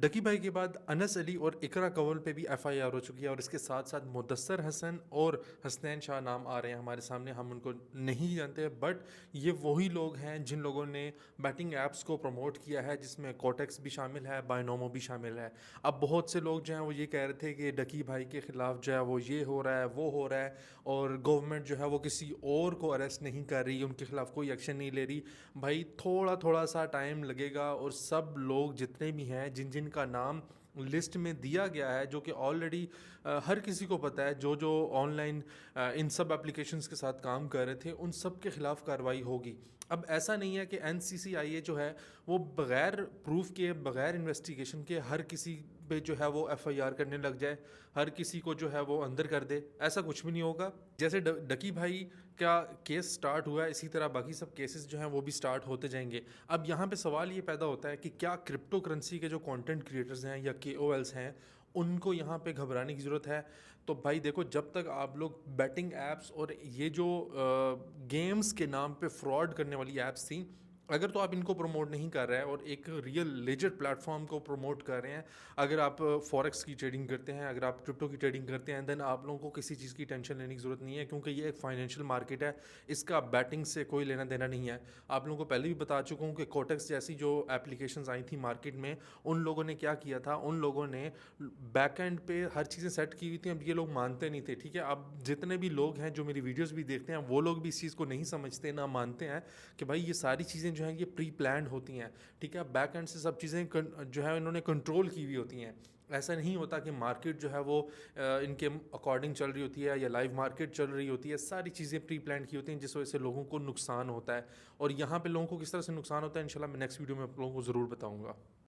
डकी भाई के बाद अनस अली और इकरा कंवल पे भी एफआईआर हो चुकी है और इसके साथ साथ मुदस्सर हसन और हसनैन शाह नाम आ रहे हैं हमारे सामने। हम उनको नहीं जानते, बट ये वही लोग हैं जिन लोगों ने बैटिंग ऐप्स को प्रमोट किया है, जिसमें कोटेक्स भी शामिल है, बायनोमो भी शामिल है। अब बहुत से लोग जो हैं वो ये कह रहे थे कि डकी भाई के ख़िलाफ़ जो है वो ये हो रहा है, वो हो रहा है, और गवर्नमेंट जो है वो किसी और को अरेस्ट नहीं कर रही, उनके ख़िलाफ़ कोई एक्शन नहीं ले रही। भाई थोड़ा थोड़ा सा टाइम लगेगा और सब लोग जितने भी हैं जिन जिन का नाम लिस्ट में दिया गया है, जो कि ऑलरेडी हर किसी को पता है, जो जो ऑनलाइन इन सब एप्लीकेशंस के साथ काम कर रहे थे, उन सब के ख़िलाफ़ कार्रवाई होगी। अब ऐसा नहीं है कि एनसीसीआईए जो है वो बग़ैर प्रूफ के, बग़ैर इन्वेस्टिगेशन के हर किसी पे जो है वो एफआईआर करने लग जाए, हर किसी को जो है वो अंदर कर दे। ऐसा कुछ भी नहीं होगा। जैसे डकी भाई का केस स्टार्ट हुआ है, इसी तरह बाकी सब केसेस जो हैं वो भी स्टार्ट होते जाएंगे। अब यहाँ पे सवाल ये पैदा होता है कि क्या क्रिप्टो करेंसी के जो कंटेंट क्रिएटर्स हैं या केओएल्स हैं, उनको यहाँ पे घबराने की ज़रूरत है? तो भाई देखो, जब तक आप लोग बैटिंग एप्स और ये जो गेम्स के नाम पे फ्रॉड करने वाली एप्स थी, अगर तो आप इनको प्रमोट नहीं कर रहे हैं और एक रियल लेजर प्लेटफॉर्म को प्रमोट कर रहे हैं, अगर आप फॉरेक्स की ट्रेडिंग करते हैं, अगर आप क्रिप्टो की ट्रेडिंग करते हैं, देन आप लोगों को किसी चीज़ की टेंशन लेने की ज़रूरत नहीं है, क्योंकि ये एक फाइनेंशियल मार्केट है। इसका बैटिंग से कोई लेना देना नहीं है। आप लोगों को पहले भी बता चुका हूँ कि कोटेक्स जैसी जो एप्लीकेशंस आई थी मार्केट में, उन लोगों ने क्या किया था, उन लोगों ने बैक एंड पे हर चीज़ें सेट की हुई थी। अब ये लोग मानते नहीं थे, ठीक है। अब जितने भी लोग हैं जो मेरी वीडियोस भी देखते हैं, वो लोग भी इस चीज़ को नहीं समझते, ना मानते हैं कि भाई ये सारी चीज़ें जो हैं ये प्री प्लान्ड होती हैं, ठीक है। बैक एंड से सब चीज़ें जो है इन्होंने कंट्रोल की हुई होती हैं। ऐसा नहीं होता कि मार्केट जो है वो इनके अकॉर्डिंग चल रही होती है या लाइव मार्केट चल रही होती है। सारी चीज़ें प्री प्लान की होती हैं, जिस वजह से लोगों को नुकसान होता है। और यहाँ पे लोगों को किस तरह से नुकसान होता है, इंशाल्लाह मैं नेक्स्ट वीडियो में आप लोगों को ज़रूर बताऊँगा।